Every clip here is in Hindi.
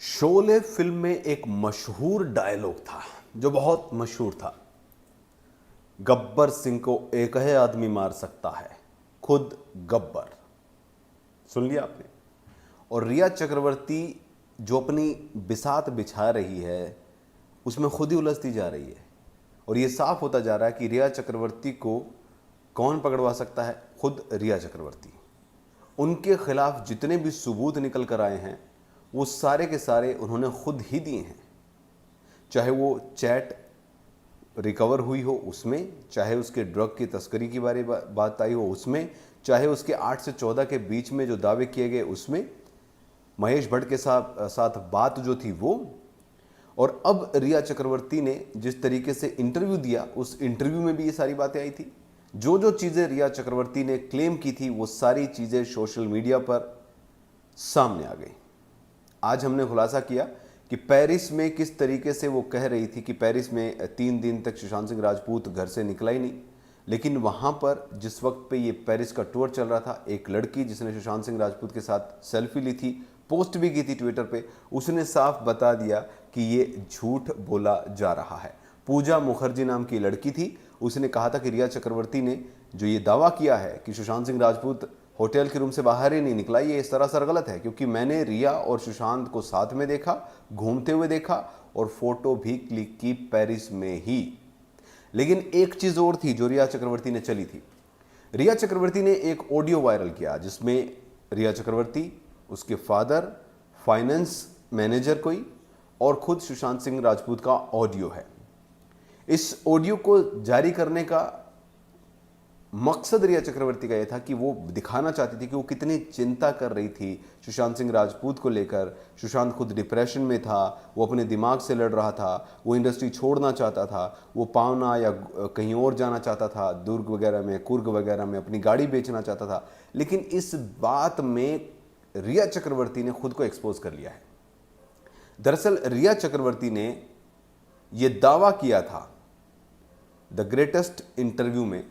शोले फिल्म में एक मशहूर डायलॉग था जो बहुत मशहूर था। गब्बर सिंह को एक ही आदमी मार सकता है, खुद गब्बर। सुन लिया आपने। और रिया चक्रवर्ती जो अपनी बिसात बिछा रही है उसमें खुद ही उलझती जा रही है। और ये साफ होता जा रहा है कि रिया चक्रवर्ती को कौन पकड़वा सकता है? खुद रिया चक्रवर्ती। उनके खिलाफ जितने भी सबूत निकल कर आए हैं वो सारे के सारे उन्होंने खुद ही दिए हैं। चाहे वो चैट रिकवर हुई हो उसमें, चाहे उसके ड्रग की तस्करी की बात आई हो उसमें, चाहे उसके 8 से 14 के बीच में जो दावे किए गए उसमें, महेश भट्ट के साथ बात जो थी वो। और अब रिया चक्रवर्ती ने जिस तरीके से इंटरव्यू दिया उस इंटरव्यू में भी ये सारी बातें आई थी। जो जो चीज़ें रिया चक्रवर्ती ने क्लेम की थी वो सारी चीज़ें सोशल मीडिया पर सामने आ गई। आज हमने खुलासा किया कि पेरिस में किस तरीके से वो कह रही थी कि पेरिस में 3 दिन तक सुशांत सिंह राजपूत घर से निकला ही नहीं। लेकिन वहाँ पर जिस वक्त पे ये पेरिस का टूर चल रहा था, एक लड़की जिसने सुशांत सिंह राजपूत के साथ सेल्फी ली थी, पोस्ट भी की थी ट्विटर पे, उसने साफ बता दिया कि ये झूठ बोला जा रहा है। पूजा मुखर्जी नाम की लड़की थी, उसने कहा था कि रिया चक्रवर्ती ने जो ये दावा किया है कि सुशांत सिंह राजपूत होटल के रूम से बाहर ही नहीं निकला, ये इस सरासर गलत है, क्योंकि मैंने रिया और सुशांत को साथ में देखा, घूमते हुए देखा और फोटो भी क्लिक की पेरिस में ही। लेकिन एक चीज और थी जो रिया चक्रवर्ती ने चली थी। रिया चक्रवर्ती ने एक ऑडियो वायरल किया जिसमें रिया चक्रवर्ती, उसके फादर, फाइनेंस मैनेजर कोई और खुद सुशांत सिंह राजपूत का ऑडियो है। इस ऑडियो को जारी करने का मकसद रिया चक्रवर्ती का यह था कि वो दिखाना चाहती थी कि वो कितनी चिंता कर रही थी सुशांत सिंह राजपूत को लेकर। सुशांत खुद डिप्रेशन में था, वो अपने दिमाग से लड़ रहा था, वो इंडस्ट्री छोड़ना चाहता था, वो पावना या कहीं और जाना चाहता था, दुर्ग वगैरह में, कुर्ग वगैरह में अपनी गाड़ी बेचना चाहता था। लेकिन इस बात में रिया चक्रवर्ती ने खुद को एक्सपोज कर लिया है। दरअसल रिया चक्रवर्ती ने यह दावा किया था द ग्रेटेस्ट इंटरव्यू में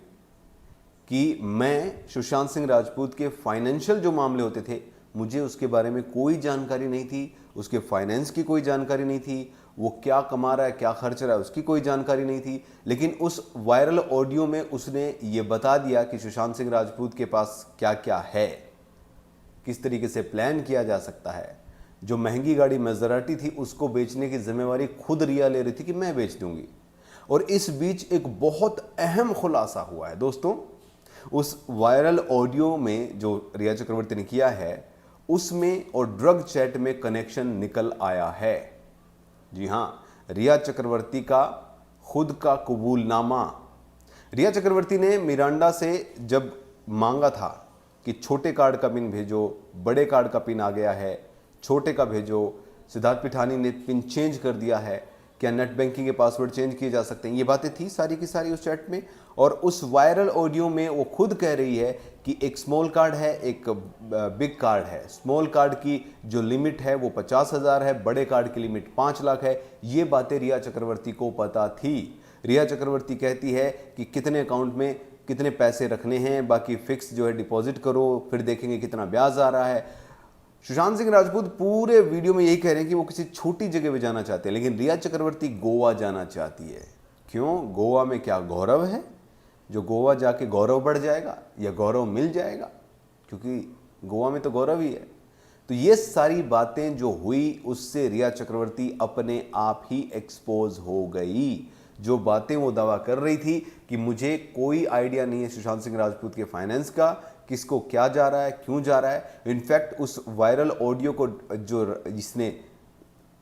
कि मैं सुशांत सिंह राजपूत के फाइनेंशियल जो मामले होते थे मुझे उसके बारे में कोई जानकारी नहीं थी, उसके फाइनेंस की कोई जानकारी नहीं थी, वो क्या कमा रहा है, क्या खर्च रहा है, उसकी कोई जानकारी नहीं थी। लेकिन उस वायरल ऑडियो में उसने ये बता दिया कि सुशांत सिंह राजपूत के पास क्या क्या है, किस तरीके से प्लान किया जा सकता है। जो महंगी गाड़ी मैजराटी थी उसको बेचने की जिम्मेवारी खुद रिया ले रही थी कि मैं बेच दूंगी। और इस बीच एक बहुत अहम खुलासा हुआ है दोस्तों। उस वायरल ऑडियो में जो रिया चक्रवर्ती ने किया है उसमें और ड्रग चैट में कनेक्शन निकल आया है। जी हां, रिया चक्रवर्ती का खुद का कबूलनामा। रिया चक्रवर्ती ने मिरांडा से जब मांगा था कि छोटे कार्ड का पिन भेजो, बड़े कार्ड का पिन आ गया है, छोटे का भेजो, सिद्धार्थ पिठानी ने पिन चेंज कर दिया है, क्या नेट बैंकिंग के पासवर्ड चेंज किए जा सकते हैं, ये बातें थी सारी की सारी उस चैट में। और उस वायरल ऑडियो में वो खुद कह रही है कि एक स्मॉल कार्ड है, एक बिग कार्ड है। स्मॉल कार्ड की जो लिमिट है वो 50,000 है, बड़े कार्ड की लिमिट 5 लाख है। ये बातें रिया चक्रवर्ती को पता थी। रिया चक्रवर्ती कहती है कि कितने अकाउंट में कितने पैसे रखने हैं, बाकी फिक्स जो है डिपॉजिट करो, फिर देखेंगे कितना ब्याज आ रहा है। सुशांत सिंह राजपूत पूरे वीडियो में यही कह रहे हैं कि वो किसी छोटी जगह पे जाना चाहते हैं, लेकिन रिया चक्रवर्ती गोवा जाना चाहती है। क्यों? गोवा में क्या गौरव है जो गोवा जाके गौरव बढ़ जाएगा या गौरव मिल जाएगा? क्योंकि गोवा में तो गौरव ही है। तो ये सारी बातें जो हुई उससे रिया चक्रवर्ती अपने आप ही एक्सपोज हो गई। जो बातें वो दावा कर रही थी कि मुझे कोई आइडिया नहीं है सुशांत सिंह राजपूत के फाइनेंस का, किसको क्या जा रहा है, क्यों जा रहा है। इनफैक्ट उस वायरल ऑडियो को जो जिसने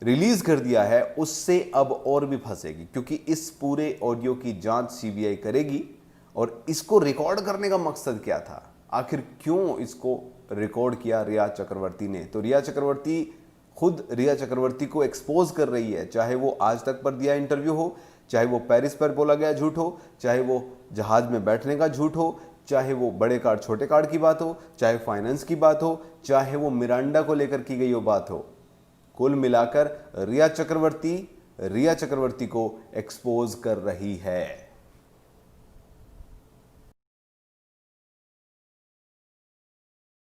रिलीज कर दिया है उससे अब और भी फंसेगी, क्योंकि इस पूरे ऑडियो की जांच सीबीआई करेगी। और इसको रिकॉर्ड करने का मकसद क्या था, आखिर क्यों इसको रिकॉर्ड किया रिया चक्रवर्ती ने? तो रिया चक्रवर्ती खुद रिया चक्रवर्ती को एक्सपोज कर रही है, चाहे वो आज तक पर दिया इंटरव्यू हो, चाहे वो पेरिस पर बोला गया झूठ हो, चाहे वो जहाज में बैठने का झूठ हो, चाहे वो बड़े कार्ड छोटे कार्ड की बात हो, चाहे फाइनेंस की बात हो, चाहे वो मिरांडा को लेकर की गई वो बात हो। कुल मिलाकर रिया चक्रवर्ती को एक्सपोज कर रही है।